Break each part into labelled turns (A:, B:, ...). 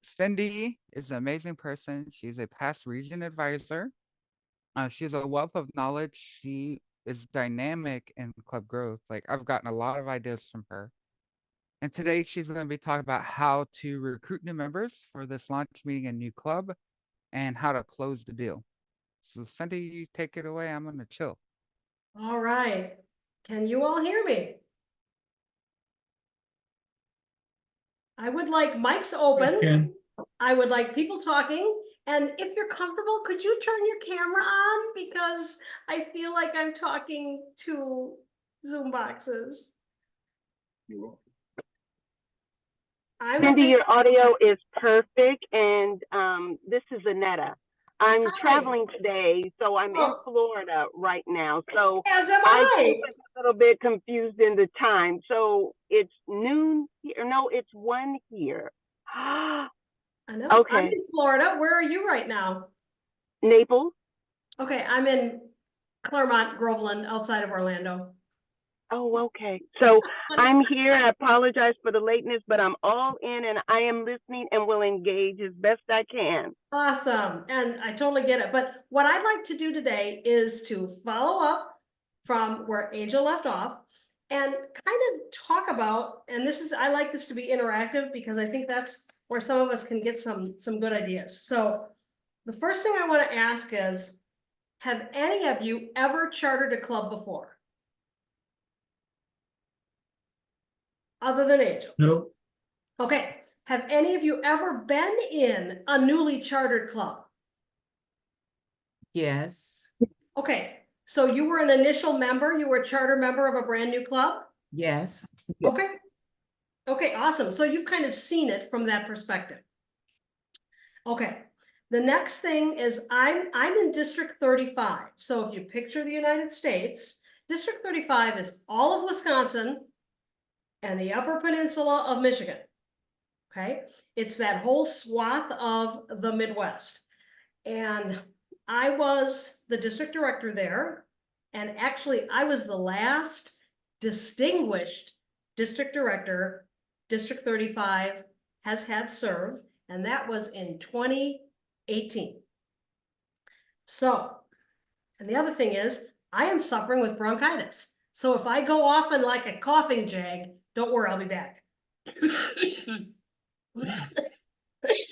A: Cindy is an amazing person. She's a past region advisor. She's a wealth of knowledge. She is dynamic in club growth. Like I've gotten a lot of ideas from her. And today she's going to be talking about how to recruit new members for this launch meeting and new club and how to close the deal. So Cindy, you take it away. I'm going to chill.
B: All right. Can you all hear me? I would like mics open. I would like people talking. And if you're comfortable, could you turn your camera on? Because I feel like I'm talking to Zoom boxes.
C: Cindy, your audio is perfect. And this is Annetta. I'm traveling today, so I'm in Florida right now. So I think I'm a little bit confused in the time. So it's noon here. No, it's 1 here.
B: I know.
C: Okay.
B: I'm in Florida. Where are you right now?
C: Naples.
B: Okay, I'm in Claremont, Groveland, outside of Orlando.
C: Oh, okay. So I'm here. I apologize for the lateness, but I'm all in and I am listening and will engage as best I can.
B: Awesome. And I totally get it. But what I'd like to do today is to follow up from where Angel left off and kind of talk about, and this is, I like this to be interactive because I think that's where some of us can get some good ideas. So the first thing I want to ask is, have any of you ever chartered a club before? Other than Angel?
D: Nope.
B: Okay. Have any of you ever been in a newly chartered club?
D: Yes.
B: Okay. So you were an initial member, you were a charter member of a brand new club?
D: Yes.
B: Okay. Okay, awesome. So you've kind of seen it from that perspective. Okay. The next thing is I'm in District 35. So if you picture the United States, District 35 is all of Wisconsin and the Upper Peninsula of Michigan. Okay, it's that whole swath of the Midwest. And I was the district director there. And actually, I was the last distinguished district director District 35 has had served, and that was in 2018. So, and the other thing is, I am suffering with bronchitis. So if I go off in like a coughing jag, don't worry, I'll be back.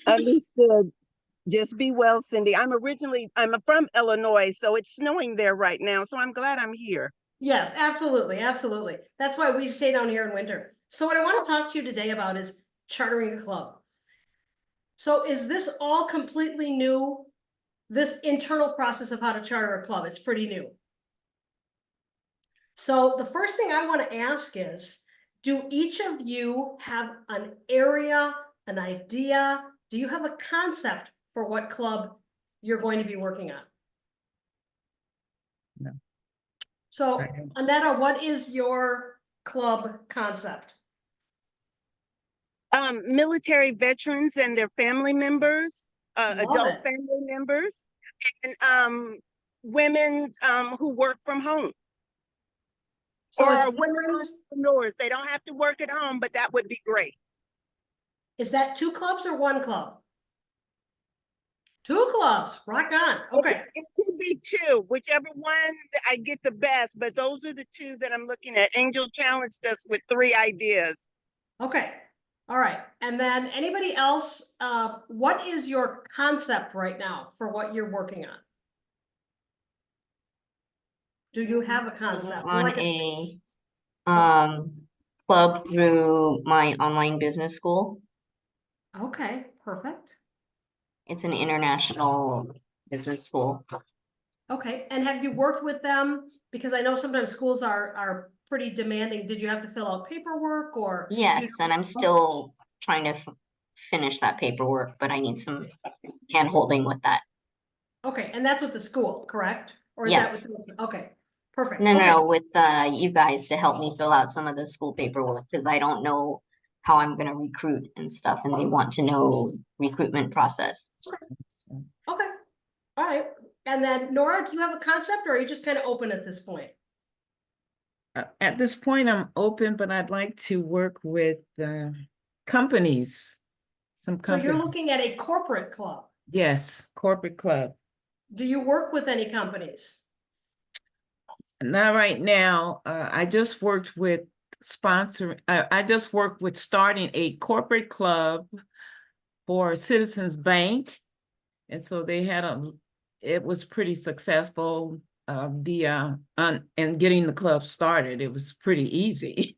E: Understood. Just be well, Cindy. I'm from Illinois, so it's snowing there right now. So I'm glad I'm here.
B: Yes, absolutely. Absolutely. That's why we stay down here in winter. So what I want to talk to you today about is chartering a club. So is this all completely new? This internal process of how to charter a club, it's pretty new. So the first thing I want to ask is, do each of you have an area, an idea? Do you have a concept for what club you're going to be working on?
D: No.
B: So, Annetta, what is your club concept?
E: Military veterans and their family members, adult family members, and women who work from home.
B: So
E: or women entrepreneurs. They don't have to work at home, but that would be great.
B: Is that 2 clubs or 1 club? 2 clubs, rock on. Okay.
E: It could be 2, whichever one I get the best, but those are the 2 that I'm looking at. Angel challenged us with 3 ideas.
B: Okay. All right. And then anybody else, what is your concept right now for what you're working on? Do you have a concept?
F: On a club through my online business school.
B: Okay, perfect.
F: It's an international business school.
B: Okay, and have you worked with them? Because I know sometimes schools are pretty demanding. Did you have to fill out paperwork or?
F: Yes, and I'm still trying to finish that paperwork, but I need some hand holding with that.
B: Okay, and that's with the school, correct? Or is
F: yes.
B: that with, okay, perfect.
F: No, with you guys to help me fill out some of the school paperwork because I don't know how I'm going to recruit and stuff, and they want to know recruitment process.
B: Okay, all right. And then Nora, do you have a concept or are you just kind of open at this point?
D: At this point, I'm open, but I'd like to work with companies. some
B: So you're
D: companies.
B: looking at a corporate club.
D: Yes, corporate club.
B: Do you work with any companies?
D: Not right now. I just worked with I just worked with starting a corporate club for Citizens Bank. And so they had it was pretty successful. And getting the club started, it was pretty easy.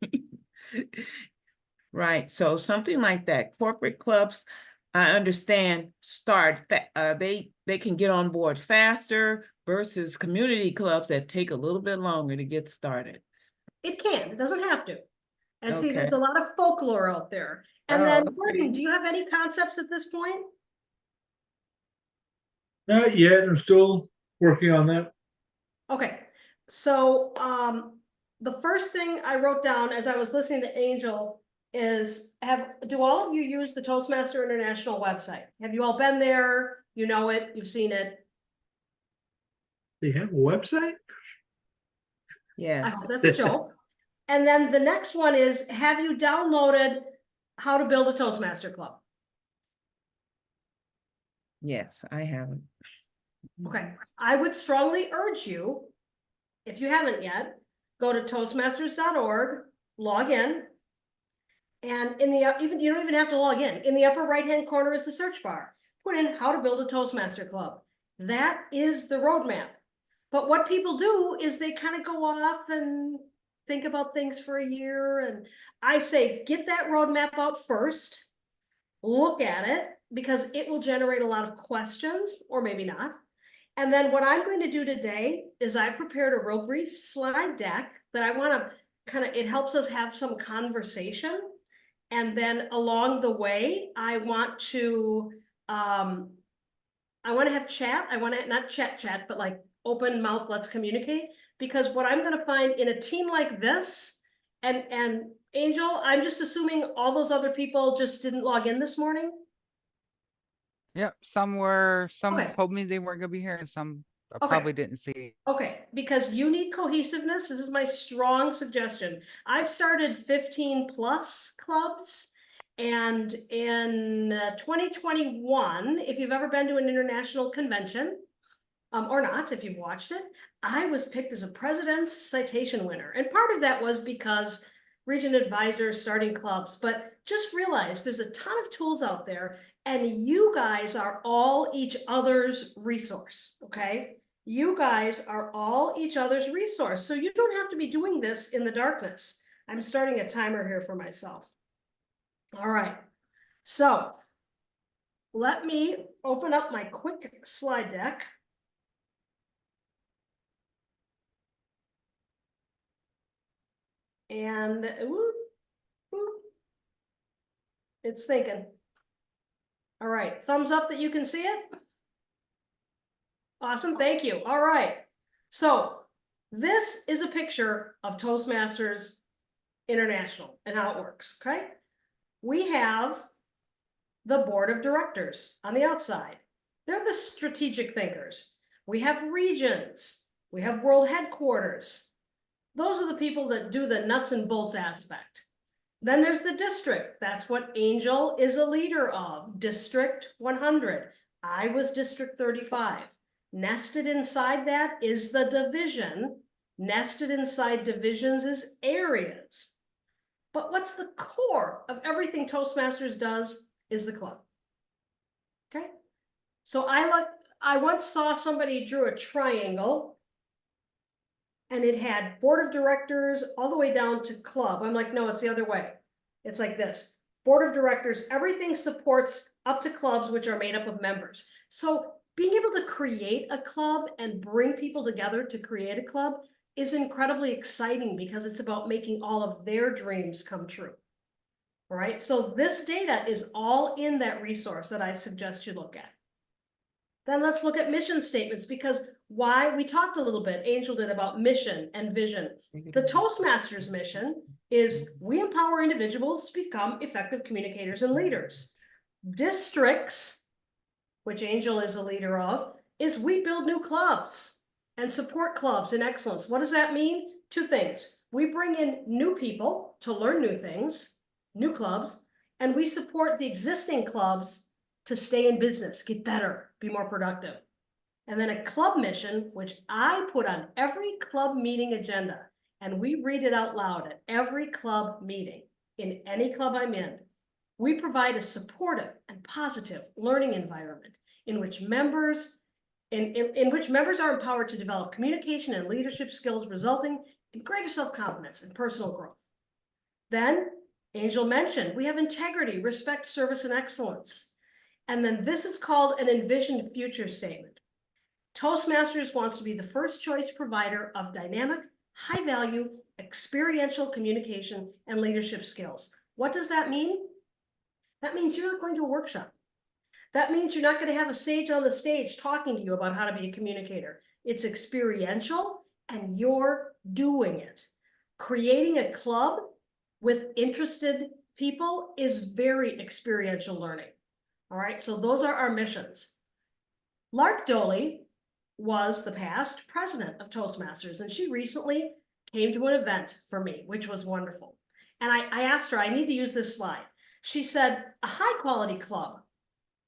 D: Right. So something like that. Corporate clubs, I understand, they can get on board faster versus community clubs that take a little bit longer to get started.
B: It can, it doesn't have to. And see,
D: Okay.
B: there's a lot of folklore out there. And
D: Oh,
B: then,
D: okay.
B: Gordon, do you have any concepts at this point?
G: Not yet. I'm still working on that.
B: Okay, so the first thing I wrote down as I was listening to Angel is do all of you use the Toastmaster International website? Have you all been there? You know it, you've seen it.
G: They have a website?
B: I
D: Yes.
B: hope that's a joke. And then the next one is, have you downloaded How to Build a Toastmaster Club?
D: Yes, I haven't.
B: Okay, I would strongly urge you, if you haven't yet, go to toastmasters.org, log in. And in the, you don't even have to log in. In the upper right-hand corner is the search bar. Put in How to Build a Toastmaster Club. That is the roadmap. But what people do is they kind of go off and think about things for a year. And I say, get that roadmap out first, look at it, because it will generate a lot of questions, or maybe not. And then what I'm going to do today is I prepared a real brief slide deck that I want to it helps us have some conversation. And then along the way, I want to have chat. I want to not chat, but like open mouth, let's communicate. Because what I'm going to find in a team like this, and Angel, I'm just assuming all those other people just didn't log in this morning.
A: Yep, some
B: Okay.
A: told me they weren't gonna be here, and some
B: Okay.
A: probably didn't see.
B: Okay, because you need cohesiveness. This is my strong suggestion. I've started 15 plus clubs. And in 2021, if you've ever been to an international convention, or not, if you've watched it, I was picked as a President's Citation winner. And part of that was because region advisors starting clubs, but just realize there's a ton of tools out there and you guys are all each other's resource, okay? You guys are all each other's resource. So you don't have to be doing this in the darkness. I'm starting a timer here for myself. All right, so let me open up my quick slide deck. And it's thinking. All right, thumbs up that you can see it. Awesome, thank you. All right, so this is a picture of Toastmasters International and how it works, okay? We have the board of directors on the outside. They're the strategic thinkers. We have regions. We have world headquarters. Those are the people that do the nuts and bolts aspect. Then there's the district. That's what Angel is a leader of, District 100. I was District 35. Nested inside that is the division. Nested inside divisions is areas. But what's the core of everything Toastmasters does is the club. Okay? So I once saw somebody drew a triangle and it had board of directors all the way down to club. I'm like, no, it's the other way. It's like this. Board of directors, everything supports up to clubs, which are made up of members. So being able to create a club and bring people together to create a club is incredibly exciting because it's about making all of their dreams come true. All right, so this data is all in that resource that I suggest you look at. Then let's look at mission statements, because why we talked a little bit, Angel did, about mission and vision. The Toastmasters mission is we empower individuals to become effective communicators and leaders. Districts, which Angel is a leader of, is we build new clubs and support clubs in excellence. What does that mean? Two things. We bring in new people to learn new things, new clubs, And we support the existing clubs to stay in business, get better, be more productive. And then a club mission, which I put on every club meeting agenda, and we read it out loud at every club meeting in any club I'm in. We provide a supportive and positive learning environment in which members are empowered to develop communication and leadership skills, resulting in greater self-confidence and personal growth. Then, Angel mentioned, we have integrity, respect, service, and excellence. And then this is called an envisioned future statement. Toastmasters wants to be the first choice provider of dynamic, high-value, experiential communication and leadership skills. What does that mean? That means you're not going to a workshop. That means you're not going to have a sage on the stage talking to you about how to be a communicator. It's experiential and you're doing it. Creating a club with interested people is very experiential learning. All right, so those are our missions. Lark Doley was the past president of Toastmasters, and she recently came to an event for me, which was wonderful. And I asked her, I need to use this slide. She said, a high quality club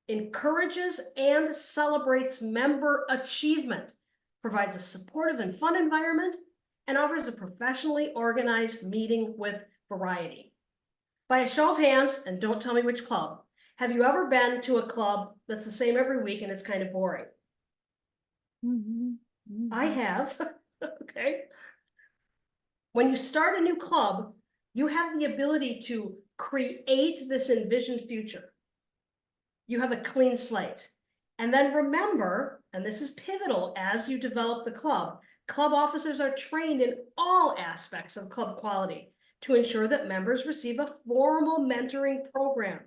B: encourages and celebrates member achievement, provides a supportive and fun environment, and offers a professionally organized meeting with variety. By a show of hands, and don't tell me which club, have you ever been to a club that's the same every week and it's kind of boring? I have. Okay. When you start a new club, you have the ability to create this envisioned future. You have a clean slate. And then remember, and this is pivotal as you develop the club officers are trained in all aspects of club quality to ensure that members receive a formal mentoring program.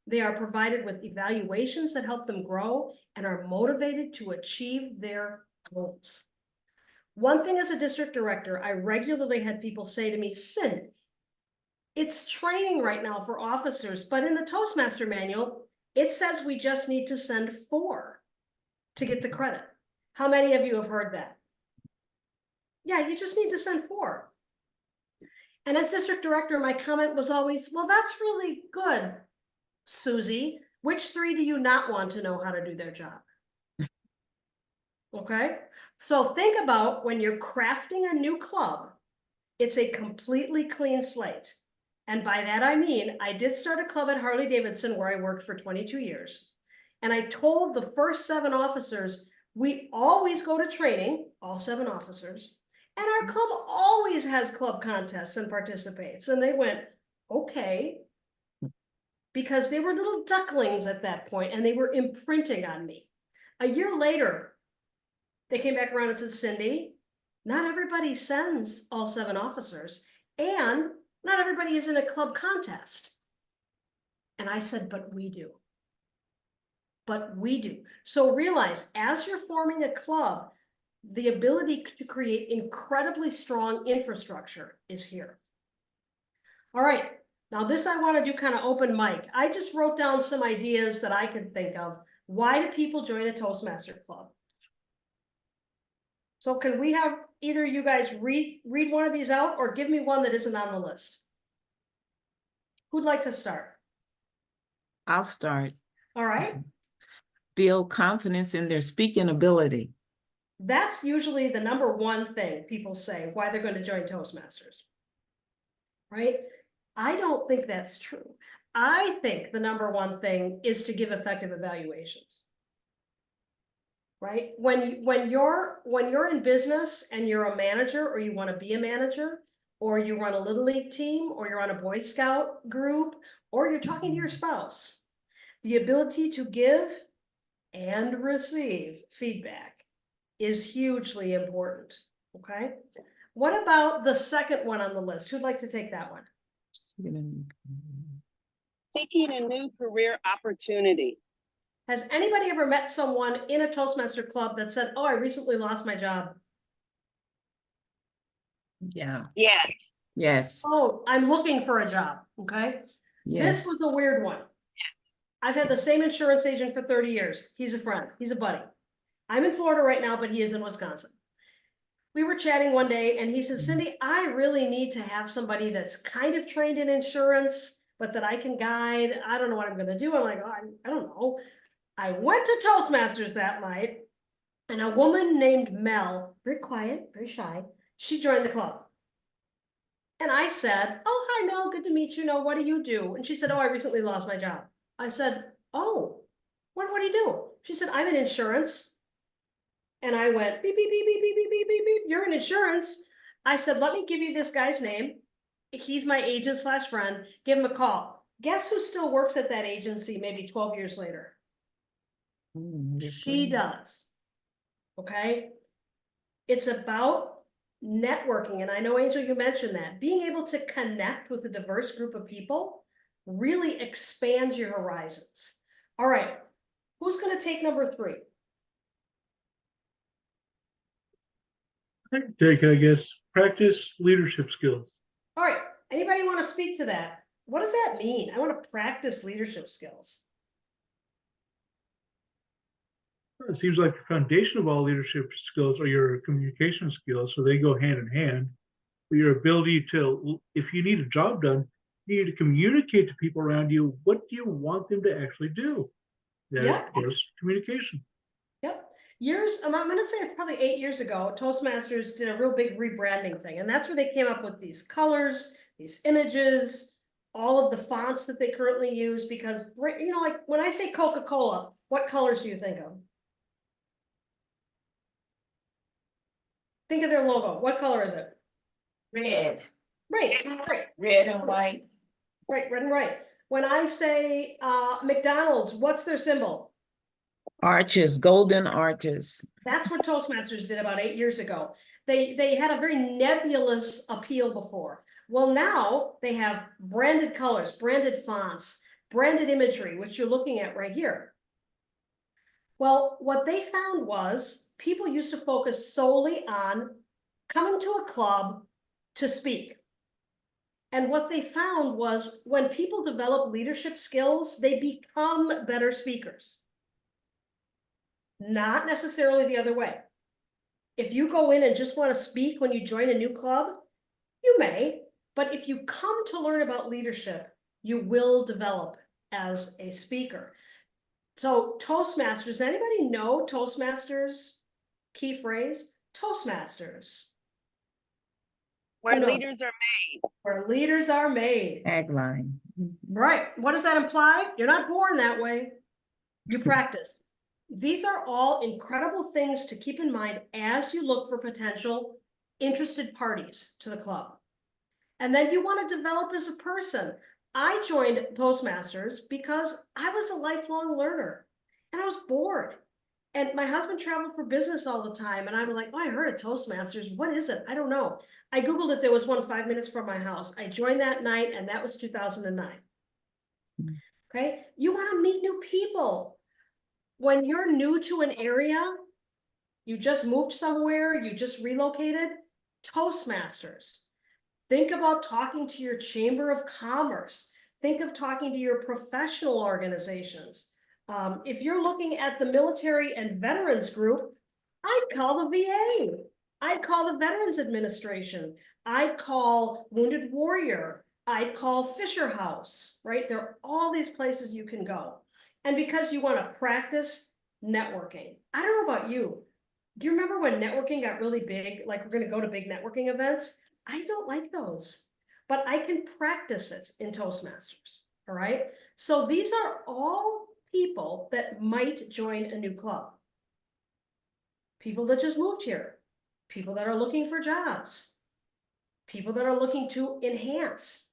B: They are provided with evaluations that help them grow and are motivated to achieve their goals. One thing as a district director, I regularly had people say to me, Cindy, it's training right now for officers, but in the Toastmaster manual, it says we just need to send 4 to get the credit. How many of you have heard that? Yeah, you just need to send 4. And as district director, my comment was always, well, that's really good, Susie. Which 3 do you not want to know how to do their job? Okay, so think about when you're crafting a new club, it's a completely clean slate. And by that, I mean, I did start a club at Harley-Davidson where I worked for 22 years. And I told the first 7 officers, we always go to training, all 7 officers, and our club always has club contests and participates. And they went, okay, because they were little ducklings at that point and they were imprinting on me. A year later, they came back around and said, Cindy, not everybody sends all 7 officers, and not everybody is in a club contest. And I said, but we do. But we do. So realize, as you're forming a club, the ability to create incredibly strong infrastructure is here. All right, now this I want to do kind of open mic. I just wrote down some ideas that I could think of. Why do people join a Toastmaster club? So can we have either you guys read one of these out or give me one that isn't on the list? Who'd like to start?
D: I'll start.
B: All right.
D: Build confidence in their speaking ability.
B: That's usually the number one thing people say why they're going to join Toastmasters. Right? I don't think that's true. I think the number one thing is to give effective evaluations. Right? When you're in business and you're a manager or you want to be a manager, or you run a little league team, or you're on a Boy Scout group, or you're talking to your spouse, the ability to give and receive feedback is hugely important. Okay. What about the second one on the list? Who'd like to take that one?
E: Seeking a new career opportunity.
B: Has anybody ever met someone in a Toastmaster club that said, oh, I recently lost my job?
D: Yeah.
E: Yes.
D: Yes.
B: Oh, I'm looking for a job. Okay.
D: Yes.
B: This was a weird one. I've had the same insurance agent for 30 years. He's a friend. He's a buddy. I'm in Florida right now, but he is in Wisconsin. We were chatting one day and he said, Cindy, I really need to have somebody that's kind of trained in insurance, but that I can guide. I don't know what I'm gonna do. I'm like, oh, I don't know. I went to Toastmasters that night, and a woman named Mel, very quiet, very shy, she joined the club. And I said, oh, hi, Mel, good to meet you. What do you do? And she said, oh, I recently lost my job. I said, oh, what do you do? She said, I'm in insurance. And I went, beep, beep, beep, beep, beep, beep, beep, beep, beep. You're in insurance. I said, let me give you this guy's name. He's my agent / friend. Give him a call. Guess who still works at that agency maybe 12 years later? She does. Okay. It's about networking. And I know, Angel, you mentioned that. Being able to connect with a diverse group of people really expands your horizons. All right. Who's going to take number 3?
G: I can take, I guess, practice leadership skills.
B: All right. Anybody want to speak to that? What does that mean? I want to practice leadership skills.
G: It seems like the foundation of all leadership skills are your communication skills, so they go hand in hand. Your ability to, if you need a job done, you need to communicate to people around you. What do you want them to actually do? That is, of course, communication.
B: Yep. I'm going to say it's probably 8 years ago, Toastmasters did a real big rebranding thing. And that's where they came up with these colors, these images, all of the fonts that they currently use. Because, like when I say Coca-Cola, what colors do you think of? Think of their logo. What color is it?
D: Red.
B: Right.
D: Red and white.
B: Right, red and white. When I say McDonald's, what's their symbol?
D: Arches, golden arches.
B: That's what Toastmasters did about 8 years ago. They had a very nebulous appeal before. Well, now they have branded colors, branded fonts, branded imagery, which you're looking at right here. Well, what they found was people used to focus solely on coming to a club to speak. And what they found was when people develop leadership skills, they become better speakers. Not necessarily the other way. If you go in and just want to speak when you join a new club, you may, but if you come to learn about leadership, you will develop as a speaker. So Toastmasters, anybody know Toastmasters key phrase? Toastmasters.
E: Where leaders are made.
B: Where leaders are made.
D: Tagline.
B: Right. What does that imply? You're not born that way. You practice. These are all incredible things to keep in mind as you look for potential interested parties to the club. And then you want to develop as a person. I joined Toastmasters because I was a lifelong learner and I was bored. And my husband traveled for business all the time. And I'm like, oh, I heard of Toastmasters. What is it? I don't know. I Googled it. There was one 5 minutes from my house. I joined that night, and that was 2009. Okay. You want to meet new people. When you're new to an area, you just moved somewhere, you just relocated, Toastmasters. Think about talking to your Chamber of Commerce. Think of talking to your professional organizations. If you're looking at the military and veterans group, I'd call the VA. I'd call the Veterans Administration. I'd call Wounded Warrior. I'd call Fisher House, right? There are all these places you can go. And because you want to practice networking. I don't know about you. Do you remember when networking got really big? Like we're going to go to big networking events. I don't like those, but I can practice it in Toastmasters. All right. So these are all people that might join a new club. People that just moved here, people that are looking for jobs, people that are looking to enhance.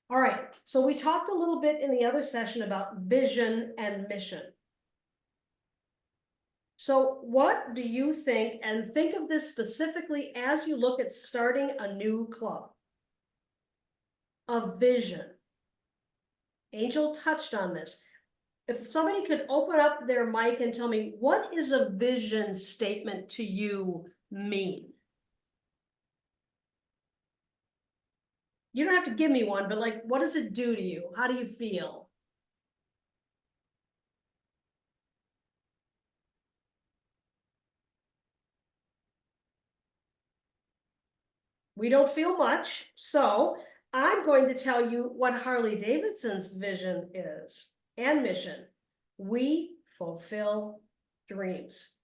B: All right. So we talked a little bit in the other session about vision and mission. So what do you think, and think of this specifically as you look at starting a new club? A vision. Angel touched on this. If somebody could open up their mic and tell me, what is a vision statement to you mean? You don't have to give me one, but like, what does it do to you? How do you feel? We don't feel much. So I'm going to tell you what Harley Davidson's vision is and mission. We fulfill dreams.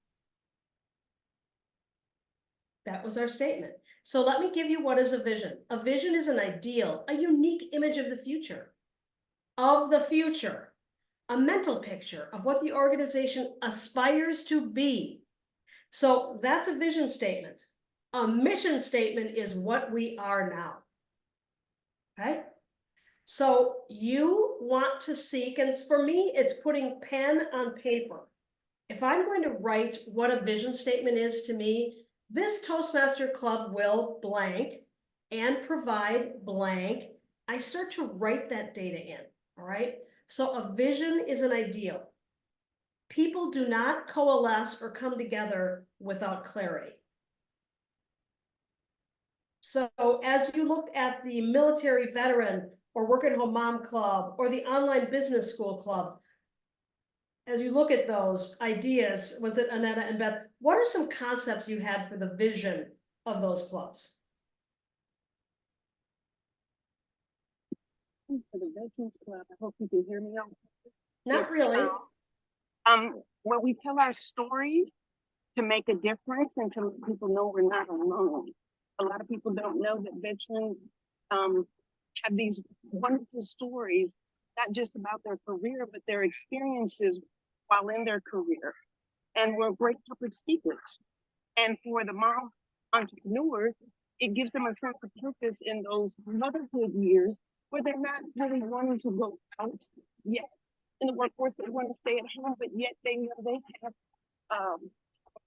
B: That was our statement. So let me give you what is a vision. A vision is an ideal, a unique image of the future. A mental picture of what the organization aspires to be. So that's a vision statement. A mission statement is what we are now. Okay? So you want to seek, and for me, it's putting pen on paper. If I'm going to write what a vision statement is to me, this Toastmaster Club will blank and provide blank. I start to write that data in, all right? So a vision is an ideal. People do not coalesce or come together without clarity. So as you look at the military veteran or work at home mom club or the online business school club, as you look at those ideas, was it Annetta and Beth, what are some concepts you had for the vision of those clubs?
C: For the Veterans Club, I hope you can hear me.
B: Not really.
C: Where we tell our stories to make a difference and to let people know we're not alone. A lot of people don't know that veterans have these wonderful stories, not just about their career, but their experiences while in their career. And we're great public speakers. And for the mom entrepreneurs, it gives them a sense of purpose in those motherhood years where they're not really wanting to go out yet in the workforce. They want to stay at home, but yet they know they have a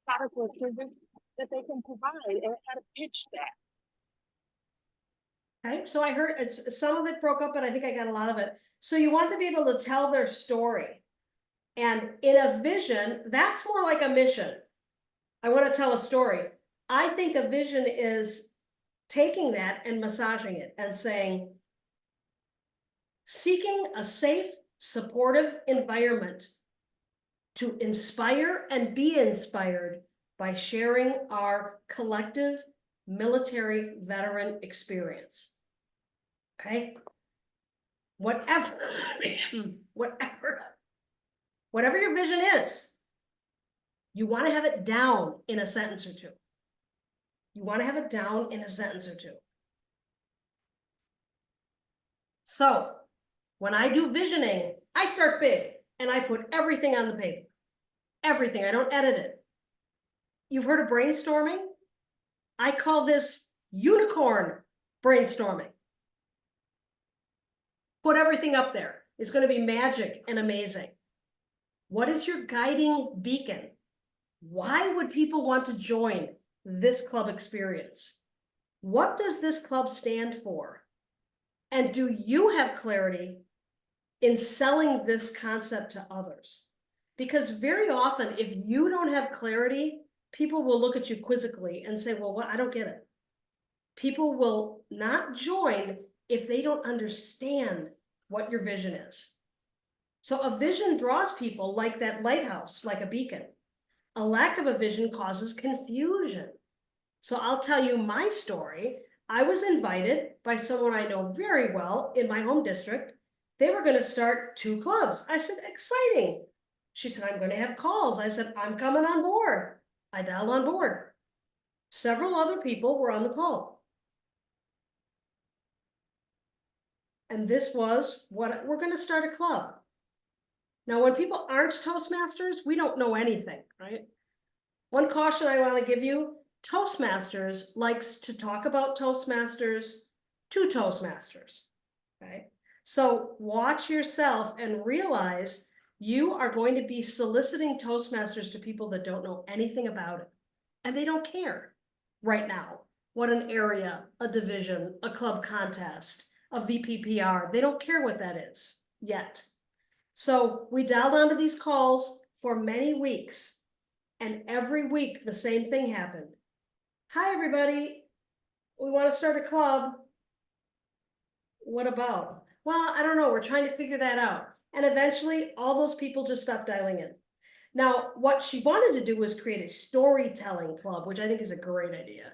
C: product or service that they can provide, and how to pitch that.
B: Okay, so I heard some of it broke up, but I think I got a lot of it. So you want to be able to tell their story. And in a vision, that's more like a mission. I want to tell a story. I think a vision is taking that and massaging it and saying, seeking a safe, supportive environment to inspire and be inspired by sharing our collective military veteran experience. Okay? Whatever your vision is, you want to have it down in a sentence or two. You want to have it down in a sentence or two. So when I do visioning, I start big and I put everything on the paper. Everything, I don't edit it. You've heard of brainstorming? I call this unicorn brainstorming. Put everything up there. It's going to be magic and amazing. What is your guiding beacon? Why would people want to join this club experience? What does this club stand for? And do you have clarity in selling this concept to others? Because very often, if you don't have clarity, people will look at you quizzically and say, well, what? I don't get it. People will not join if they don't understand what your vision is. So a vision draws people like that lighthouse, like a beacon. A lack of a vision causes confusion. So I'll tell you my story. I was invited by someone I know very well in my home district. They were going to start 2 clubs. I said, exciting. She said, I'm going to have calls. I said, I'm coming on board. I dialed on board. Several other people were on the call. And this was what we're going to start a club. Now, when people aren't Toastmasters, we don't know anything, right? One caution I want to give you, Toastmasters likes to talk about Toastmasters to Toastmasters, okay? So watch yourself and realize you are going to be soliciting Toastmasters to people that don't know anything about it. And they don't care right now what an area, a division, a club contest, a VPPR, they don't care what that is yet. So we dialed onto these calls for many weeks, and every week the same thing happened. Hi, everybody. We want to start a club. What about? Well, I don't know. We're trying to figure that out. And eventually, all those people just stopped dialing in. Now, what she wanted to do was create a storytelling club, which I think is a great idea.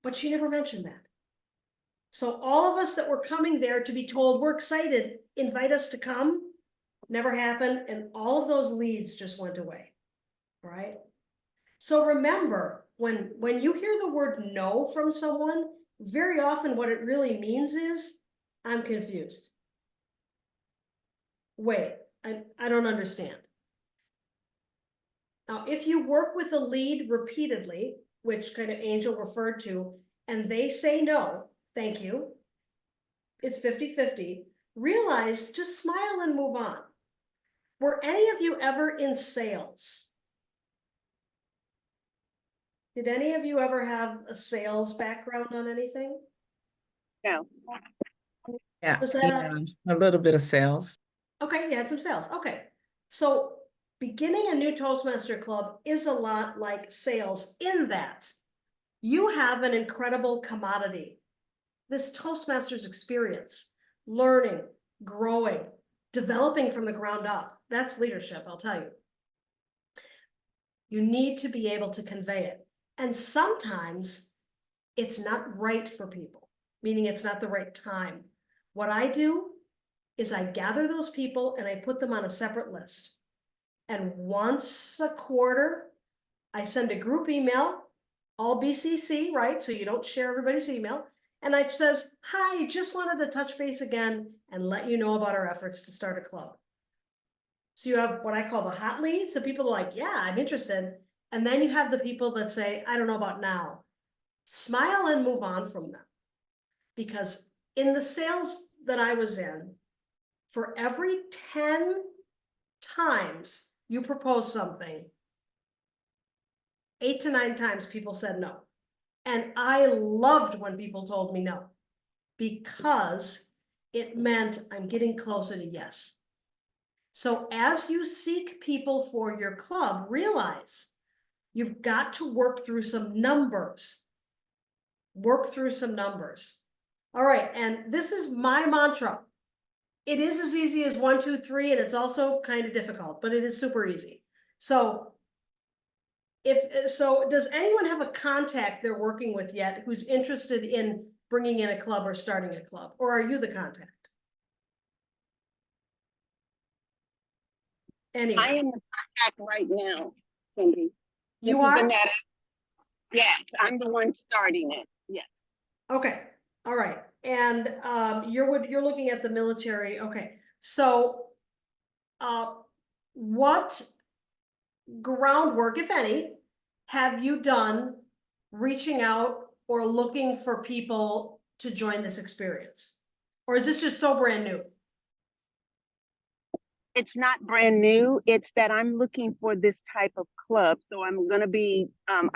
B: But she never mentioned that. So all of us that were coming there to be told, we're excited, invite us to come, never happened, and all of those leads just went away, right? So remember, when you hear the word no from someone, very often what it really means is, I'm confused. Wait, I don't understand. Now, if you work with a lead repeatedly, which kind of Angel referred to, and they say no, thank you, it's 50-50, realize, just smile and move on. Were any of you ever in sales? Did any of you ever have a sales background on anything?
E: No.
D: Yeah,
B: Was that
D: a little bit of sales.
B: Okay, you had some sales. Okay. So beginning a new Toastmaster club is a lot like sales in that you have an incredible commodity. This Toastmasters experience, learning, growing, developing from the ground up. That's leadership, I'll tell you. You need to be able to convey it. And sometimes it's not right for people, meaning it's not the right time. What I do is I gather those people and I put them on a separate list. And once a quarter, I send a group email, all BCC, right? So you don't share everybody's email. And I says, hi, just wanted to touch base again and let you know about our efforts to start a club. So you have what I call the hot leads. So people are like, yeah, I'm interested. And then you have the people that say, I don't know about now. Smile and move on from them. Because in the sales that I was in, for every 10 times you propose something, 8 to 9 times people said no. And I loved when people told me no, because it meant I'm getting closer to yes. So as you seek people for your club, realize you've got to work through some numbers. Work through some numbers. All right, and this is my mantra. It is as easy as 1, 2, 3, and it's also kind of difficult, but it is super easy. So does anyone have a contact they're working with yet who's interested in bringing in a club or starting a club, or are you the contact? Anyway,
E: I am the contact right now, Cindy.
B: You
E: This is
B: are?
E: Annetta. Yes, I'm the one starting it. Yes.
B: Okay, all right. And you're looking at the military. Okay, so what groundwork, if any, have you done reaching out or looking for people to join this experience? Or is this just so brand new?
E: It's not brand new. It's that I'm looking for this type of club. So I'm going to be, I'm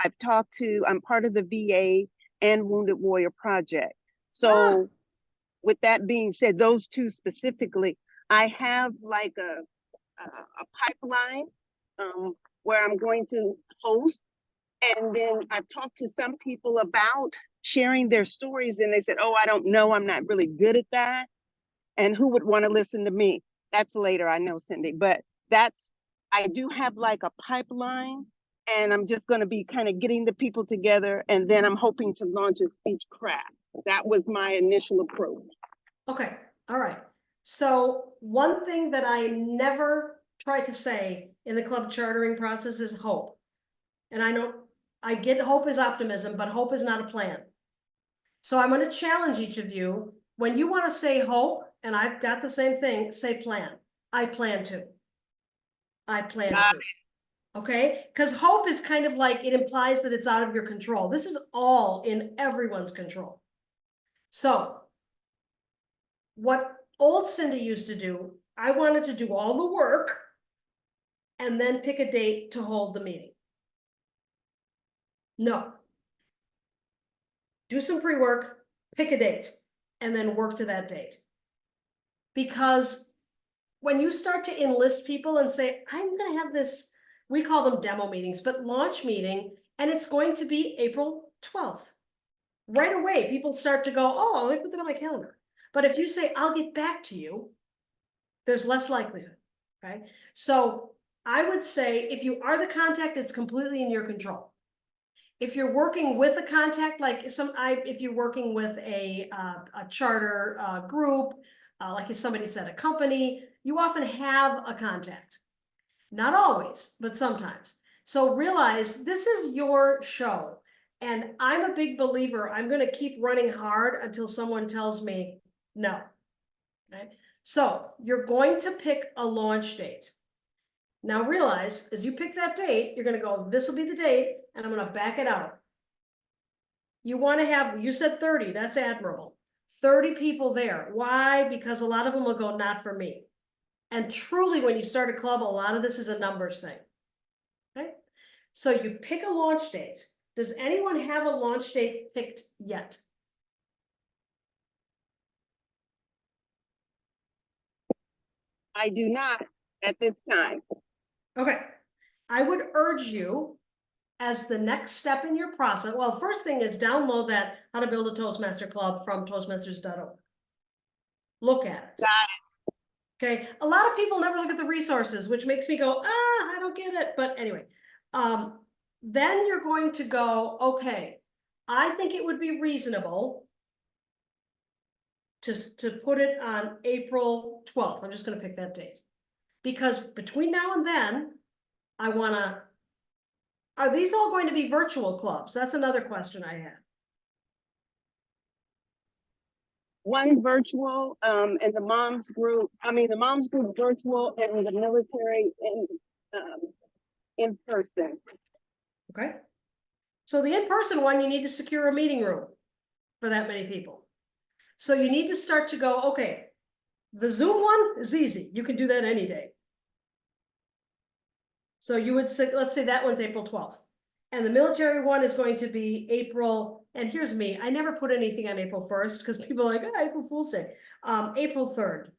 E: part of the VA and Wounded Warrior Project. So with that being said, those two specifically, I have like a pipeline where I'm going to host. And then I've talked to some people about sharing their stories, and they said, oh, I don't know, I'm not really good at that. And who would want to listen to me? That's later, I know, Cindy, but I do have like a pipeline, and I'm just going to be kind of getting the people together, and then I'm hoping to launch a speech craft. That was my initial approach.
B: Okay, all right. So one thing that I never try to say in the club chartering process is hope. And I know I get hope is optimism, but hope is not a plan. So I'm going to challenge each of you. When you want to say hope, and I've got the same thing, say plan. I plan to. I plan to. Okay? Because hope is kind of like, it implies that it's out of your control. This is all in everyone's control. So what old Cindy used to do, I wanted to do all the work and then pick a date to hold the meeting. No. Do some pre-work, pick a date, and then work to that date. Because when you start to enlist people and say, I'm going to have this, we call them demo meetings, but launch meeting, and it's going to be April 12th. Right away, people start to go, oh, let me put that on my calendar. But if you say, I'll get back to you, there's less likelihood, okay? So I would say if you are the contact, it's completely in your control. If you're working with a contact, like if you're working with a charter group, like if somebody said a company, you often have a contact. Not always, but sometimes. So realize this is your show. And I'm a big believer, I'm going to keep running hard until someone tells me no. Okay? So you're going to pick a launch date. Now realize, as you pick that date, you're going to go, this will be the date, and I'm going to back it out. You want to have, you said 30, that's admirable. 30 people there. Why? Because a lot of them will go, not for me. And truly, when you start a club, a lot of this is a numbers thing. Okay? So you pick a launch date. Does anyone have a launch date picked yet?
E: I do not at this time.
B: Okay. I would urge you, as the next step in your process, well, first thing is download that How to Build a Toastmaster Club from Toastmasters.org. Look at it.
E: Got it.
B: Okay, a lot of people never look at the resources, which makes me go, I don't get it. But anyway, then you're going to go, okay, I think it would be reasonable to put it on April 12th. I'm just going to pick that date. Because between now and then, I want to, are these all going to be virtual clubs? That's another question I had.
E: One virtual, and the moms group virtual, and the military in person.
B: Okay. So the in-person one, you need to secure a meeting room for that many people. So you need to start to go, okay, the Zoom one is easy. You can do that any day. So you would say, let's say that one's April 12th. And the military one is going to be April, and here's me, I never put anything on April 1st because people are like, oh, April Fool's Day. April 3rd.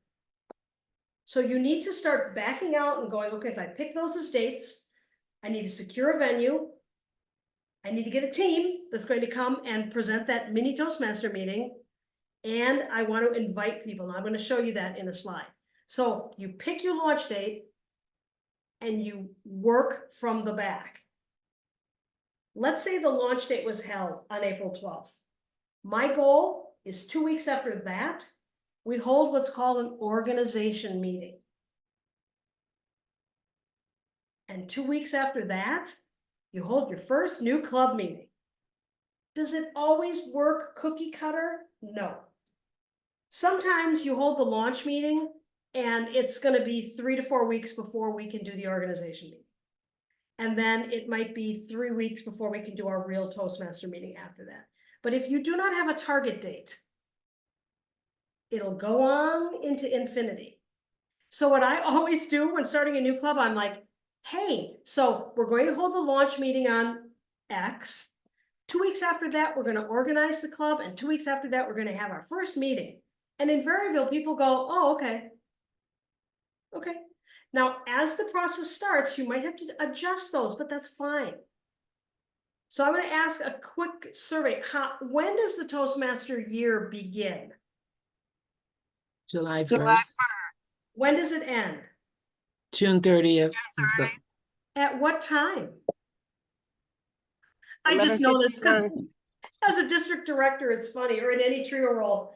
B: So you need to start backing out and going, okay, if I pick those as dates, I need to secure a venue. I need to get a team that's going to come and present that mini Toastmaster meeting. And I want to invite people. Now I'm going to show you that in a slide. So you pick your launch date and you work from the back. Let's say the launch date was held on April 12th. My goal is 2 weeks after that, we hold what's called an organization meeting. And 2 weeks after that, you hold your first new club meeting. Does it always work cookie cutter? No. Sometimes you hold the launch meeting and it's going to be 3 to 4 weeks before we can do the organization meeting. And then it might be 3 weeks before we can do our real Toastmaster meeting after that. But if you do not have a target date, it'll go on into infinity. So what I always do when starting a new club, I'm like, hey, so we're going to hold the launch meeting on X. 2 weeks after that, we're going to organize the club. And 2 weeks after that, we're going to have our first meeting. And invariably, people go, oh, okay. Okay. Now, as the process starts, you might have to adjust those, but that's fine. So I'm going to ask a quick survey. When does the Toastmaster year begin?
D: July 1st.
E: July 1st.
B: When does it end?
D: June 30th.
B: At what time? I just know this because as a district director, it's funny, or in any trio role,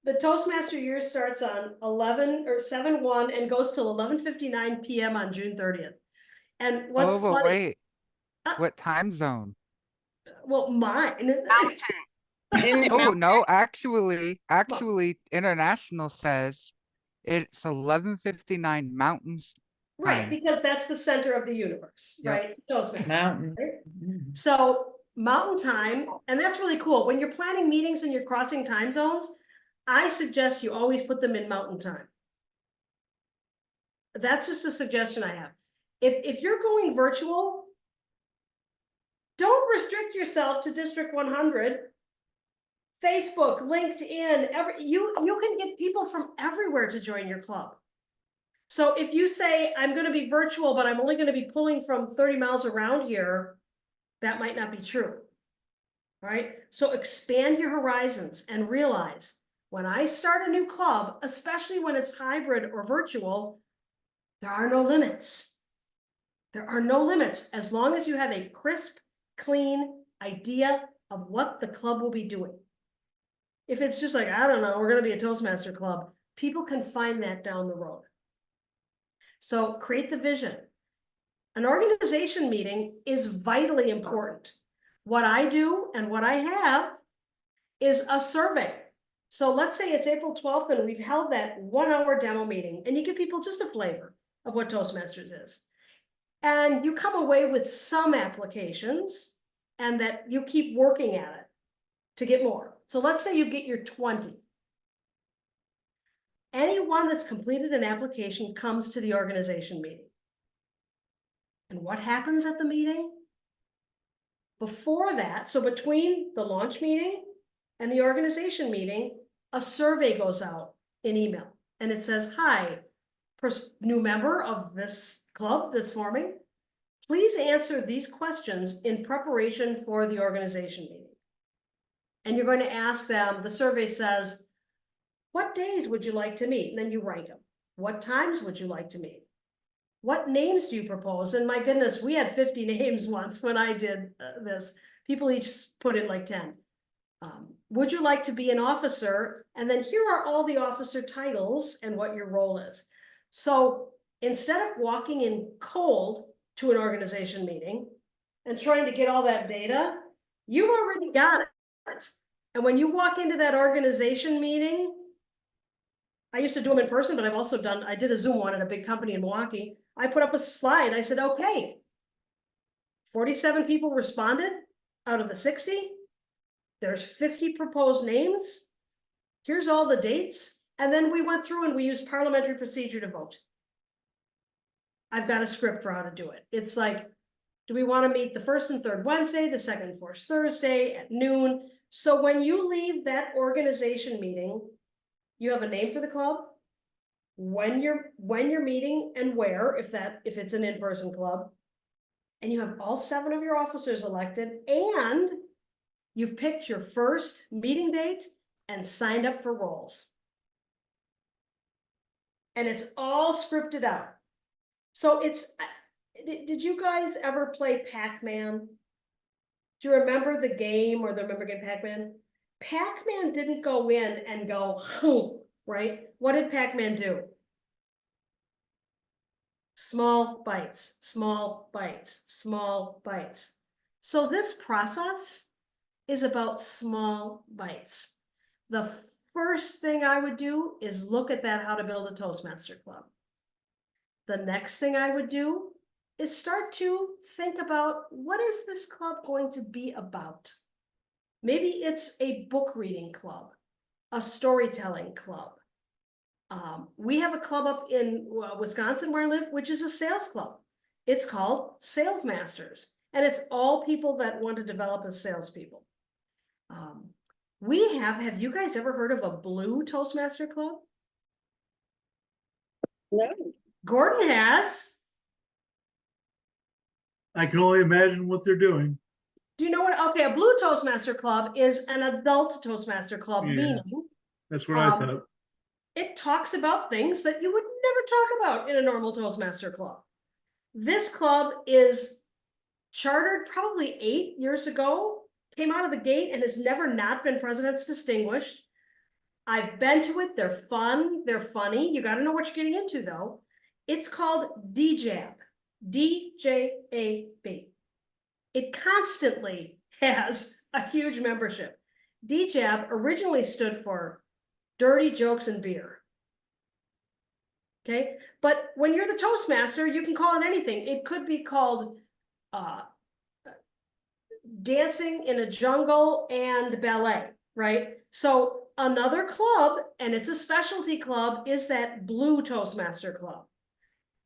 B: the Toastmaster year starts on 7/1 and goes till 11:59 p.m. on June 30th. And what's
A: but
B: funny?
A: wait, what time zone?
B: Well, mine.
A: Oh no, actually, international says it's 11:59 Mountains
B: Right,
A: time.
B: because that's the center of the universe,
A: Yep.
B: right? Toastmasters.
D: Mountain.
B: Right? So mountain time, and that's really cool. When you're planning meetings and you're crossing time zones, I suggest you always put them in mountain time. That's just a suggestion I have. If you're going virtual, don't restrict yourself to District 100. Facebook, LinkedIn, you can get people from everywhere to join your club. So if you say, I'm going to be virtual, but I'm only going to be pulling from 30 miles around here, that might not be true. All right. So expand your horizons and realize when I start a new club, especially when it's hybrid or virtual, there are no limits. There are no limits as long as you have a crisp clean idea of what the club will be doing. If it's just like, I don't know, we're gonna be a Toastmaster club, people can find that down the road. So create the vision. An organization meeting is vitally important. What I do and what I have is a survey. So let's say it's April 12th and we've held that 1 hour demo meeting, and you give people just a flavor of what Toastmasters is. And you come away with some applications and that you keep working at it to get more. So let's say you get your 20. Anyone that's completed an application comes to the organization meeting. And what happens at the meeting? Before that, so between the launch meeting and the organization meeting, a survey goes out in email and it says, hi, new member of this club that's forming, please answer these questions in preparation for the organization meeting. And you're going to ask them, the survey says, what days would you like to meet? And then you rank them. What times would you like to meet? What names do you propose? And my goodness, we had 50 names once when I did this. People each put in like 10. Would you like to be an officer? And then here are all the officer titles and what your role is. So instead of walking in cold to an organization meeting and trying to get all that data, you've already got it. And when you walk into that organization meeting, I used to do them in person, but I did a Zoom one at a big company in Milwaukee. I put up a slide. I said, okay, 47 people responded out of the 60. There's 50 proposed names. Here's all the dates. And then we went through and we used parliamentary procedure to vote. I've got a script for how to do it. It's like, do we want to meet the first and third Wednesday, the second and fourth Thursday at noon? So when you leave that organization meeting, you have a name for the club, when you're meeting and where, if it's an in-person club, and you have all 7 of your officers elected, and you've picked your first meeting date and signed up for roles. And it's all scripted out. So it's, did you guys ever play Pac-Man? Do you remember the game or remember game Pac-Man? Pac-Man didn't go in and go, right? What did Pac-Man do? Small bites, small bites, small bites. So this process is about small bites. The first thing I would do is look at that, how to build a Toastmaster club. The next thing I would do is start to think about, what is this club going to be about? Maybe it's a book reading club, a storytelling club. We have a club up in Wisconsin where I live, which is a sales club. It's called Salesmasters, and it's all people that want to develop as salespeople. Have you guys ever heard of a blue Toastmaster club?
E: No.
B: Gordon has.
G: I can only imagine what they're doing.
B: Do you know what? Okay, a blue Toastmaster club is an adult Toastmaster club,
G: Yeah,
B: meaning
G: that's what I thought.
B: it talks about things that you would never talk about in a normal Toastmaster club. This club is chartered probably 8 years ago, came out of the gate and has never not been President's Distinguished. I've been to it. They're fun. They're funny. You got to know what you're getting into, though. It's called DJAB, DJAB. It constantly has a huge membership. DJAB originally stood for Dirty Jokes and Beer. Okay, but when you're the Toastmaster, you can call it anything. It could be called dancing in a jungle and ballet, right? So another club, and it's a specialty club, is that blue Toastmaster club.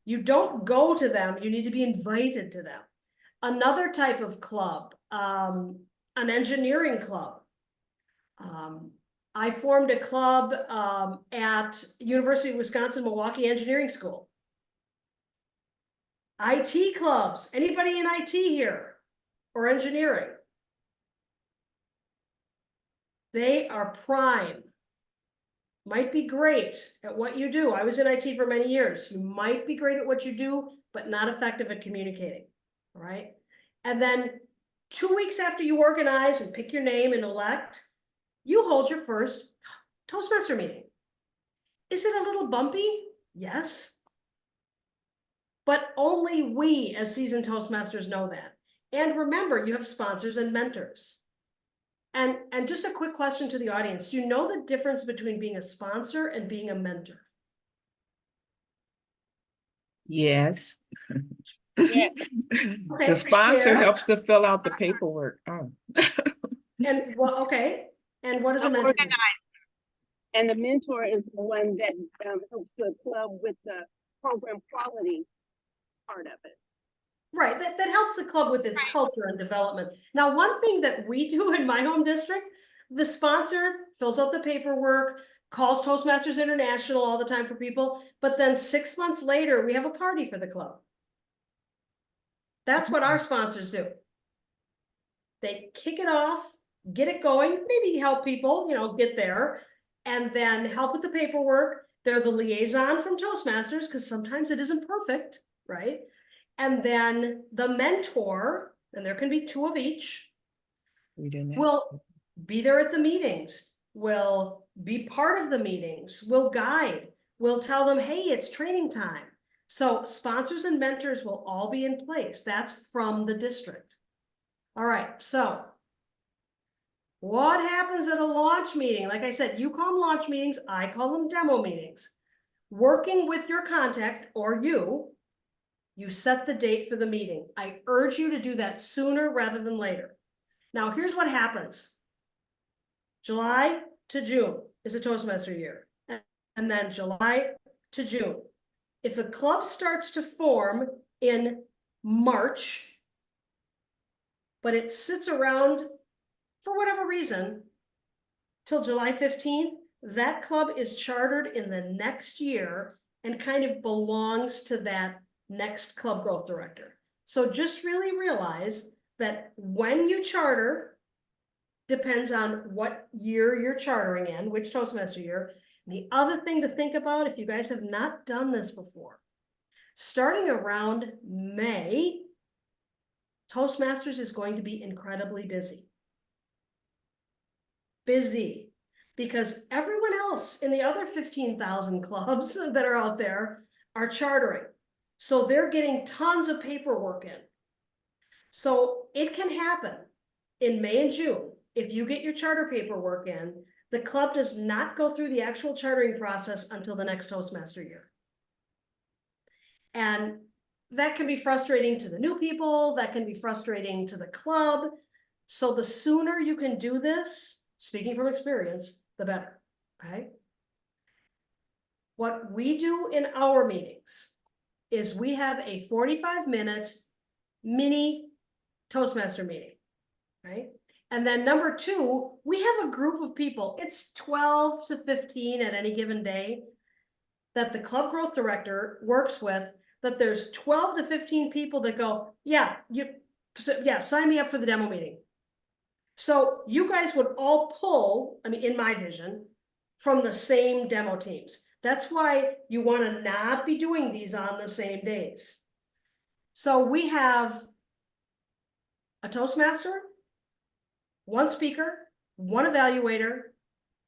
B: You don't go to them, you need to be invited to them. Another type of club, an engineering club. I formed a club at University of Wisconsin-Milwaukee Engineering School. IT clubs, anybody in IT here or engineering? They are prime. Might be great at what you do. I was in IT for many years. You might be great at what you do, but not effective at communicating, all right? And then 2 weeks after you organize and pick your name and elect, you hold your first Toastmaster meeting. Is it a little bumpy? Yes. But only we as seasoned Toastmasters know that. And remember, you have sponsors and mentors. And just a quick question to the audience. Do you know the difference between being a sponsor and being a mentor?
D: Yes.
E: Yeah.
B: Okay,
D: The sponsor
B: share.
D: helps to fill out the paperwork. Oh.
B: And well, okay. And what does a mentor do?
E: And the mentor is the one that helps the club with the program quality part of it.
B: Right, that helps the club with its culture and development. Now, one thing that we do in my home district, the sponsor fills out the paperwork, calls Toastmasters International all the time for people, but then 6 months later, we have a party for the club. That's what our sponsors do. They kick it off, get it going, maybe help people, get there, and then help with the paperwork. They're the liaison from Toastmasters, because sometimes it isn't perfect, right? And then the mentor, and there can be 2 of each, will be there at the meetings, will be part of the meetings, will guide, will tell them, hey, it's training time. So sponsors and mentors will all be in place. That's from the district. All right, so what happens at a launch meeting? Like I said, you call them launch meetings, I call them demo meetings. Working with your contact or you set the date for the meeting. I urge you to do that sooner rather than later. Now, here's what happens. July to June is a Toastmaster year. And then July to June. If a club starts to form in March, but it sits around for whatever reason till July 15th, that club is chartered in the next year and kind of belongs to that next club growth director. So just really realize that when you charter depends on what year you're chartering in, which Toastmaster year. The other thing to think about, if you guys have not done this before, starting around May, Toastmasters is going to be incredibly busy. Busy, because everyone else in the other 15,000 clubs that are out there are chartering. So they're getting tons of paperwork in. So it can happen in May and June. If you get your charter paperwork in, the club does not go through the actual chartering process until the next Toastmaster year. And that can be frustrating to the new people, that can be frustrating to the club. So the sooner you can do this, speaking from experience, the better, okay? What we do in our meetings is we have a 45-minute mini Toastmaster meeting, right? And then number 2, we have a group of people, it's 12 to 15 at any given day, that the club growth director works with, that there's 12 to 15 people that go, yeah, sign me up for the demo meeting. So you guys would all pull, I mean, in my vision, from the same demo teams. That's why you want to not be doing these on the same days. So we have a Toastmaster, 1 speaker, 1 evaluator,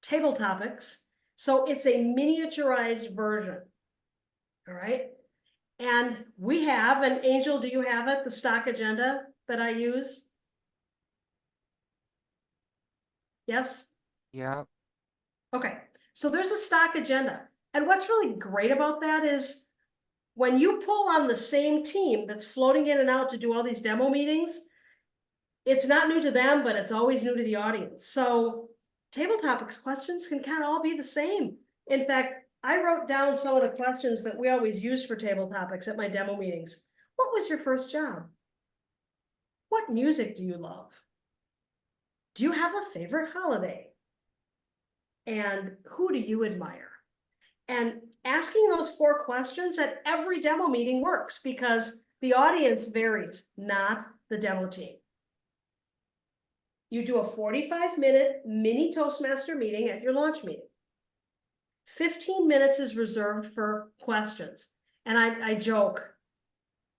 B: table topics. So it's a miniaturized version. All right. And we have, and Angel, do you have it, the stock agenda that I use? Yes?
A: Yeah.
B: Okay, so there's a stock agenda. And what's really great about that is when you pull on the same team that's floating in and out to do all these demo meetings, it's not new to them, but it's always new to the audience. So table topics questions can kind of all be the same. In fact, I wrote down some of the questions that we always used for table topics at my demo meetings. What was your first job? What music do you love? Do you have a favorite holiday? And who do you admire? And asking those 4 questions at every demo meeting works because the audience varies, not the demo team. You do a 45-minute mini Toastmaster meeting at your launch meeting. 15 minutes is reserved for questions. And I joke,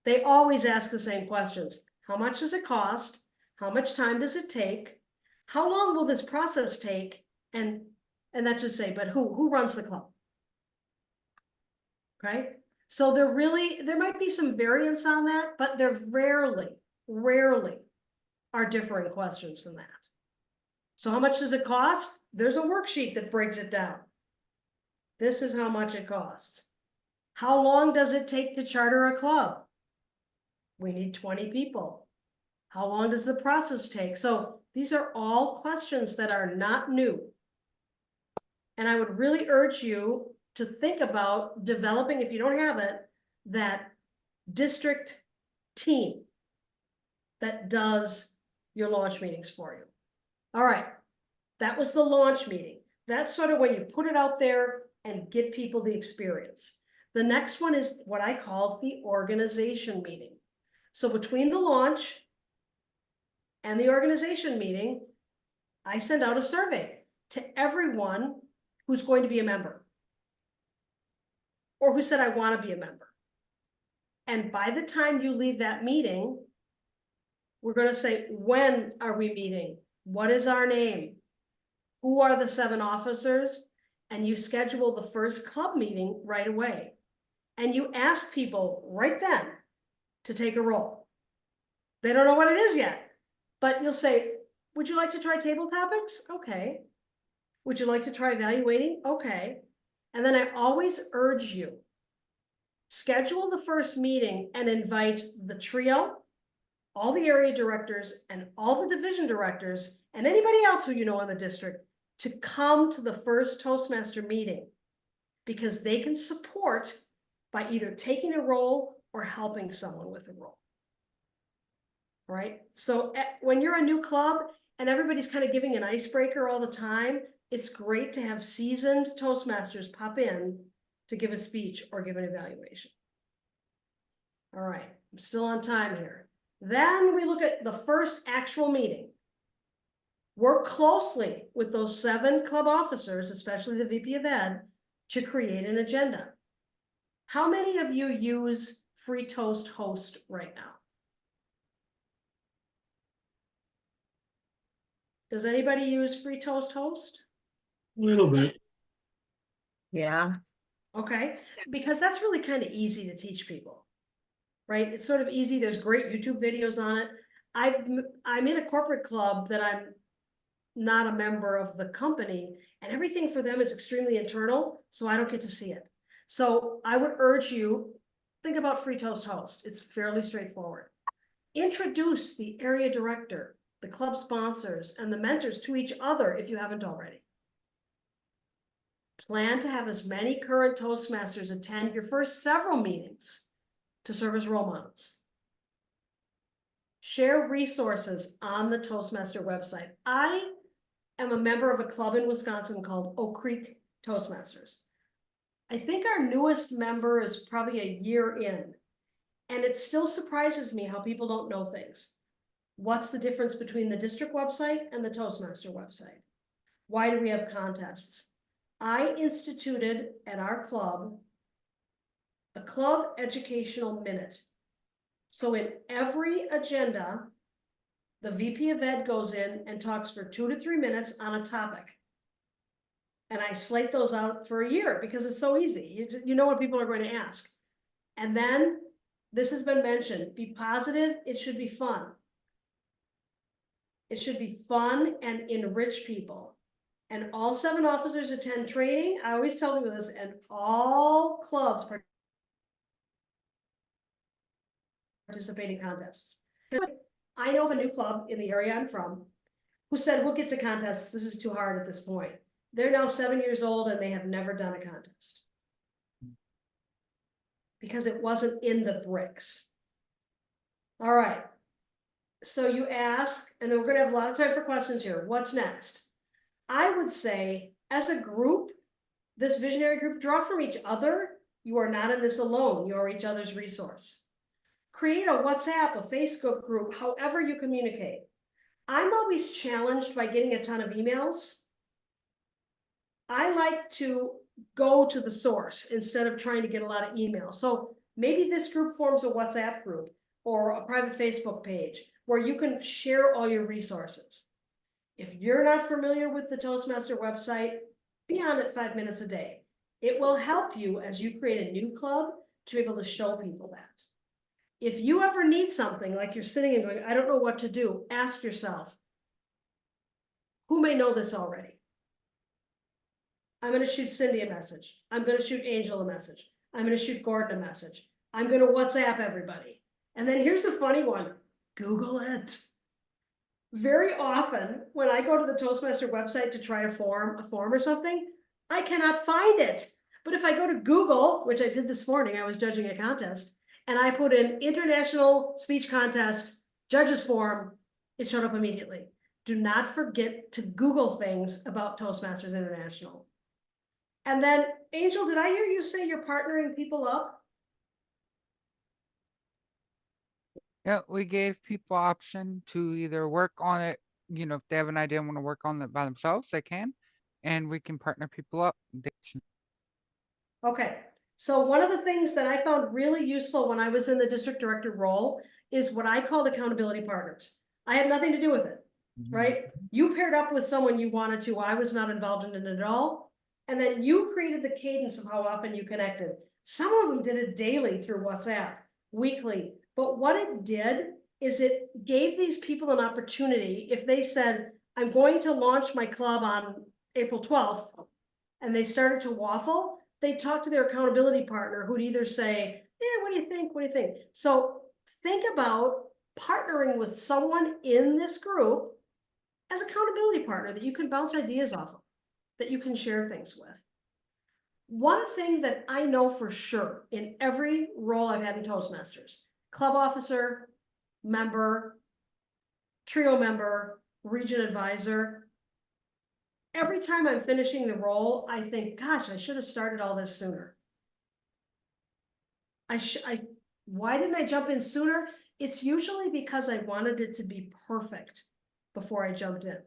B: they always ask the same questions. How much does it cost? How much time does it take? How long will this process take? And that should say, but who runs the club? Okay, so there might be some variance on that, but there rarely are differing questions than that. So how much does it cost? There's a worksheet that breaks it down. This is how much it costs. How long does it take to charter a club? We need 20 people. How long does the process take? So these are all questions that are not new. And I would really urge you to think about developing, if you don't have it, that district team that does your launch meetings for you. All right, that was the launch meeting. That's sort of when you put it out there and get people the experience. The next one is what I called the organization meeting. So between the launch and the organization meeting, I send out a survey to everyone who's going to be a member or who said, I want to be a member. And by the time you leave that meeting, we're going to say, when are we meeting? What is our name? Who are the 7 officers? And you schedule the first club meeting right away. And you ask people right then to take a role. They don't know what it is yet, but you'll say, would you like to try table topics? Okay. Would you like to try evaluating? Okay. And then I always urge you, schedule the first meeting and invite the trio, all the area directors and all the division directors and anybody else who you know in the district to come to the first Toastmaster meeting, because they can support by either taking a role or helping someone with a role. Right? So when you're a new club and everybody's kind of giving an icebreaker all the time, it's great to have seasoned Toastmasters pop in to give a speech or give an evaluation. All right, I'm still on time here. Then we look at the first actual meeting. Work closely with those 7 club officers, especially the VP of Ed, to create an agenda. How many of you use Free Toast Host right now? Does anybody use Free Toast Host?
G: A little bit.
D: Yeah.
B: Okay, because that's really kind of easy to teach people, right? It's sort of easy. There's great YouTube videos on it. I'm in a corporate club that I'm not a member of the company, and everything for them is extremely internal, so I don't get to see it. So I would urge you, think about Free Toast Host. It's fairly straightforward. Introduce the area director, the club sponsors, and the mentors to each other if you haven't already. Plan to have as many current Toastmasters attend your first several meetings to serve as role models. Share resources on the Toastmaster website. I am a member of a club in Wisconsin called Oak Creek Toastmasters. I think our newest member is probably a year in, and it still surprises me how people don't know things. What's the difference between the district website and the Toastmaster website? Why do we have contests? I instituted at our club a club educational minute. So in every agenda, the VP of Ed goes in and talks for 2 to 3 minutes on a topic. And I slate those out for a year because it's so easy. You know what people are going to ask. And then, this has been mentioned, be positive, it should be fun. It should be fun and enrich people. And all 7 officers attend training. I always tell them this, and all clubs participate in contests. I know of a new club in the area I'm from who said, we'll get to contests. This is too hard at this point. They're now 7 years old and they have never done a contest because it wasn't in the bricks. All right. So you ask, and then we're going to have a lot of time for questions here. What's next? I would say, as a group, this visionary group, draw from each other. You are not in this alone. You are each other's resource. Create a WhatsApp, a Facebook group, however you communicate. I'm always challenged by getting a ton of emails. I like to go to the source instead of trying to get a lot of emails. So maybe this group forms a WhatsApp group or a private Facebook page where you can share all your resources. If you're not familiar with the Toastmaster website, be on it 5 minutes a day. It will help you as you create a new club to be able to show people that. If you ever need something, like you're sitting and going, I don't know what to do, ask yourself, who may know this already? I'm gonna shoot Cindy a message. I'm gonna shoot Angel a message. I'm gonna shoot Gordon a message. I'm gonna WhatsApp everybody. And then here's the funny one, Google it. Very often, when I go to the Toastmaster website to try a form or something, I cannot find it. But if I go to Google, which I did this morning, I was judging a contest, and I put in International Speech Contest, Judges Forum, it showed up immediately. Do not forget to Google things about Toastmasters International. And then, Angel, did I hear you say you're partnering people up?
A: Yeah, we gave people option to either work on it, you know, if they have an idea and want to work on it by themselves, they can, and we can partner people up.
B: Okay, so one of the things that I found really useful when I was in the district director role is what I called accountability partners. I had nothing to do with it, right? You paired up with someone you wanted to, I was not involved in it at all. And then you created the cadence of how often you connected. Some of them did it daily through WhatsApp, weekly. But what it did is it gave these people an opportunity. If they said, I'm going to launch my club on April 12th, and they started to waffle, they talk to their accountability partner who'd either say, what do you think? What do you think? So think about partnering with someone in this group as accountability partner that you can bounce ideas off of, that you can share things with. One thing that I know for sure in every role I've had in Toastmasters, club officer, member, trio member, region advisor, every time I'm finishing the role, I think, gosh, I should have started all this sooner. Why didn't I jump in sooner? It's usually because I wanted it to be perfect before I jumped in.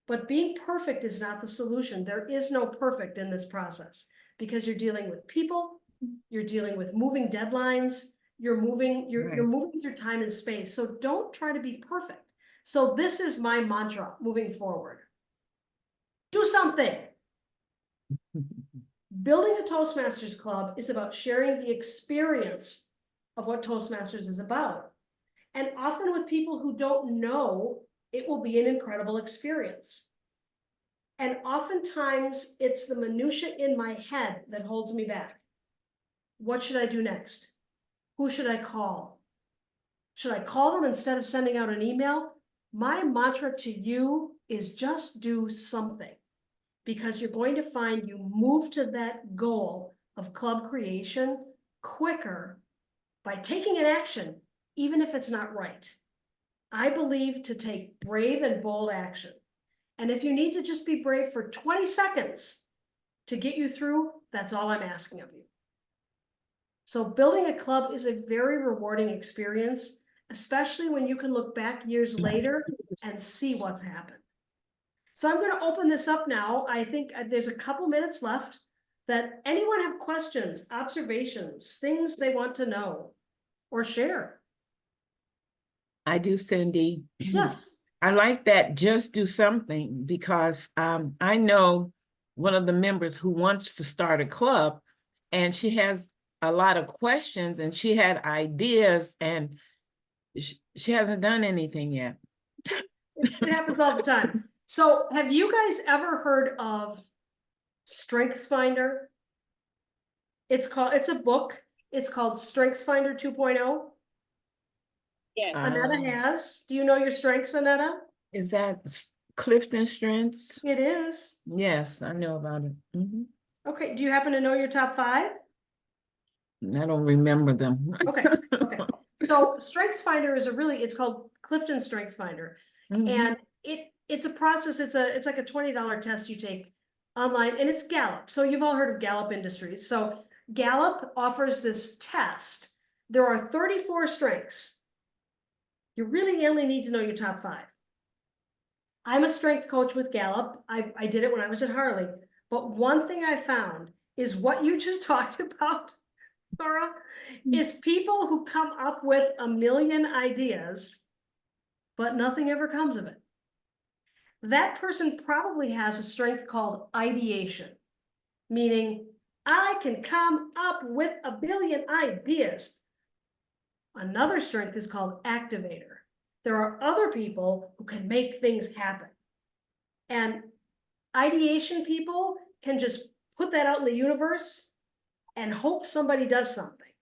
B: But being perfect is not the solution. There is no perfect in this process because you're dealing with people, you're dealing with moving deadlines, you're moving through time and space. So don't try to be perfect. So this is my mantra moving forward. Do something. Building a Toastmasters club is about sharing the experience of what Toastmasters is about. And often with people who don't know, it will be an incredible experience. And oftentimes it's the minutia in my head that holds me back. What should I do next? Who should I call? Should I call them instead of sending out an email? My mantra to you is just do something, because you're going to find you move to that goal of club creation quicker by taking an action, even if it's not right. I believe to take brave and bold action. And if you need to just be brave for 20 seconds to get you through, that's all I'm asking of you. So building a club is a very rewarding experience, especially when you can look back years later and see what's happened. So I'm going to open this up now. I think there's a couple minutes left. That anyone have questions, observations, things they want to know or share?
D: I do, Cindy.
B: Yes.
D: I like that, just do something, because I know one of the members who wants to start a club, and she has a lot of questions and she had ideas, and she hasn't done anything yet.
B: It happens all the time. So have you guys ever heard of StrengthsFinder? It's a book. It's called StrengthsFinder 2.0.
E: Yes.
B: Annetta has. Do you know your strengths, Annetta?
D: Is that Clifton Strengths?
B: It is.
D: Yes, I know about it.
B: Okay. Do you happen to know your top 5?
D: I don't remember them.
B: Okay. So StrengthsFinder is it's called Clifton StrengthsFinder. And it's a process. It's like a $20 test you take online, and it's Gallup. So you've all heard of Gallup Industries. So Gallup offers this test. There are 34 strengths. You really only need to know your top 5. I'm a strength coach with Gallup. I did it when I was at Harley. But one thing I found is what you just talked about, Laura, is people who come up with a million ideas but nothing ever comes of it. That person probably has a strength called ideation, meaning I can come up with a billion ideas. Another strength is called activator. There are other people who can make things happen. And ideation people can just put that out in the universe and hope somebody does something.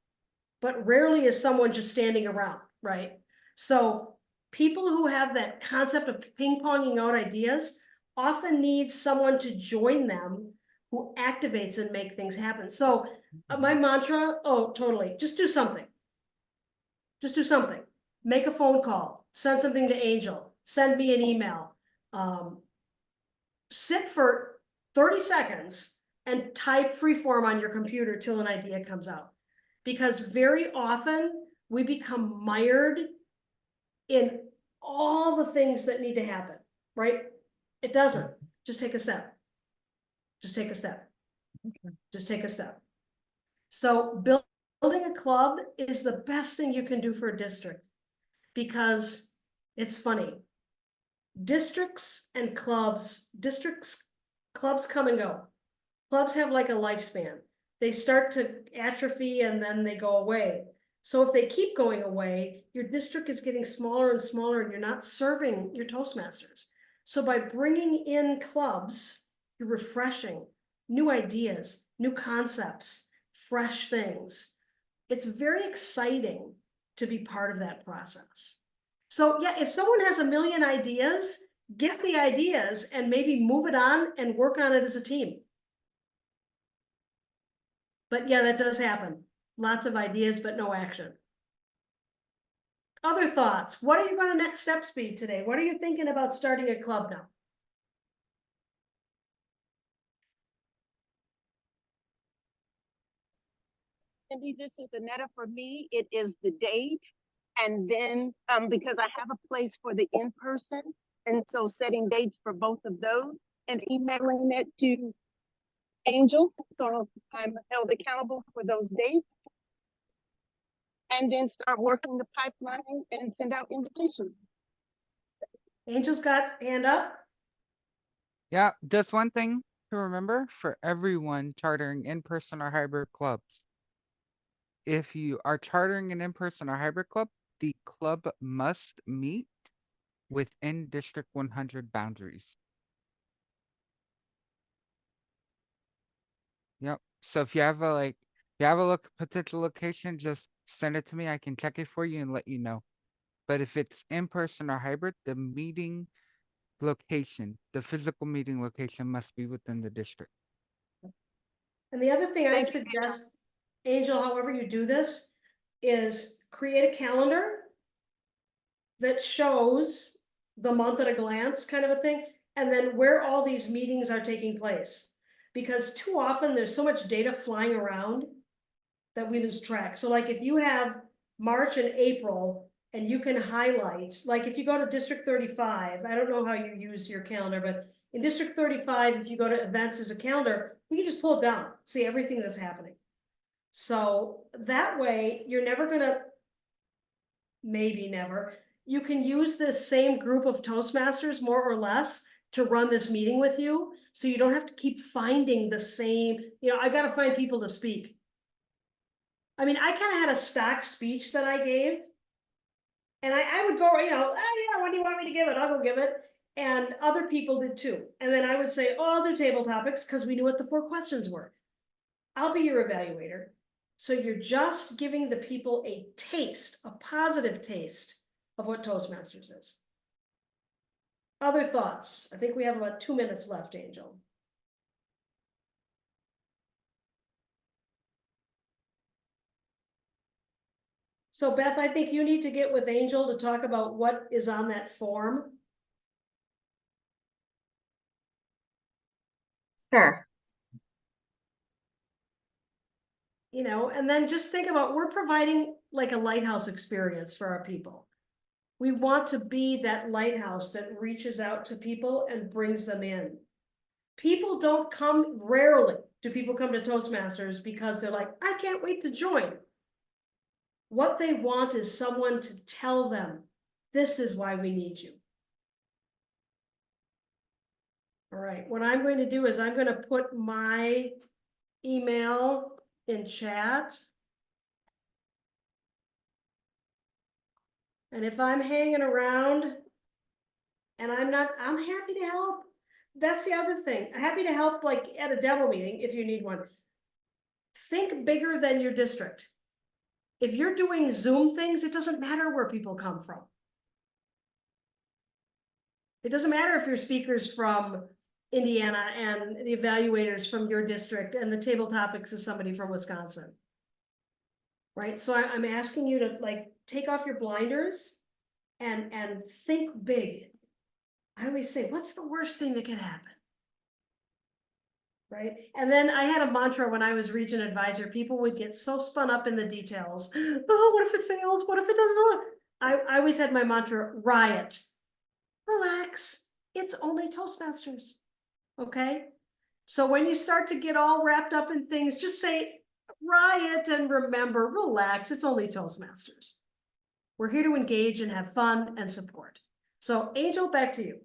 B: But rarely is someone just standing around, right? So people who have that concept of ping-ponging out ideas often need someone to join them who activates and make things happen. So my mantra, oh, totally, just do something. Just do something. Make a phone call, send something to Angel, send me an email. Sit for 30 seconds and type freeform on your computer till an idea comes out. Because very often we become mired in all the things that need to happen, right? It doesn't. Just take a step. Just take a step.
D: Okay.
B: Just take a step. So building a club is the best thing you can do for a district, because it's funny. Districts clubs come and go. Clubs have like a lifespan. They start to atrophy and then they go away. So if they keep going away, your district is getting smaller and smaller and you're not serving your Toastmasters. So by bringing in clubs, you're refreshing new ideas, new concepts, fresh things. It's very exciting to be part of that process. So yeah, if someone has a million ideas, get the ideas and maybe move it on and work on it as a team. But yeah, that does happen. Lots of ideas, but no action. Other thoughts? What are you going to next steps be today? What are you thinking about starting a club now?
E: Cindy, this is Annetta. For me, it is the date. And then because I have a place for the in-person, and so setting dates for both of those and emailing it to Angel, so I'm held accountable for those dates. And then start working the pipeline and send out invitations.
B: Angel's got hand up.
A: Yeah, just one thing to remember for everyone chartering in-person or hybrid clubs. If you are chartering an in-person or hybrid club, the club must meet within District 100 boundaries. Yep. So if you have a potential location, just send it to me. I can check it for you and let you know. But if it's in-person or hybrid, the meeting location, the physical meeting location must be within the district.
B: And the other thing I
E: Thank you.
B: suggest, Angel, however you do this, is create a calendar that shows the month at a glance kind of a thing, and then where all these meetings are taking place. Because too often there's so much data flying around that we lose track. So like if you have March and April and you can highlight, like if you go to District 35, I don't know how you use your calendar, but in District 35, if you go to events as a calendar, we can just pull it down, see everything that's happening. So that way you're never gonna, maybe never, you can use this same group of Toastmasters more or less to run this meeting with you. So you don't have to keep finding the same, I gotta find people to speak. I mean, I kind of had a stock speech that I gave. And I would go, when do you want me to give it? I'll go give it. And other people did too. And then I would say, oh, I'll do table topics because we knew what the 4 questions were. I'll be your evaluator. So you're just giving the people a taste, a positive taste of what Toastmasters is. Other thoughts? I think we have about 2 minutes left, Angel. So Beth, I think you need to get with Angel to talk about what is on that form.
F: Sure.
B: And then just think about, we're providing like a lighthouse experience for our people. We want to be that lighthouse that reaches out to people and brings them in. People don't come, rarely do people come to Toastmasters because they're like, I can't wait to join. What they want is someone to tell them This is why we need you. All right, what I'm going to do is I'm going to put my email in chat. And if I'm hanging around and I'm happy to help. That's the other thing. I'm happy to help, like at a demo meeting if you need one. Think bigger than your district. If you're doing Zoom things, it doesn't matter where people come from. It doesn't matter if your speaker's from Indiana and the evaluators from your district and the table topics is somebody from Wisconsin. Right, so I'm asking you to like take off your blinders and think big. I always say, what's the worst thing that could happen? Right, and then I had a mantra when I was region advisor. People would get so spun up in the details. Oh, what if it fails? What if it doesn't work? I always had my mantra, riot. Relax, it's only Toastmasters, okay? So when you start to get all wrapped up in things, just say riot and remember, relax, it's only Toastmasters. We're here to engage and have fun and support. So Angel, back to you.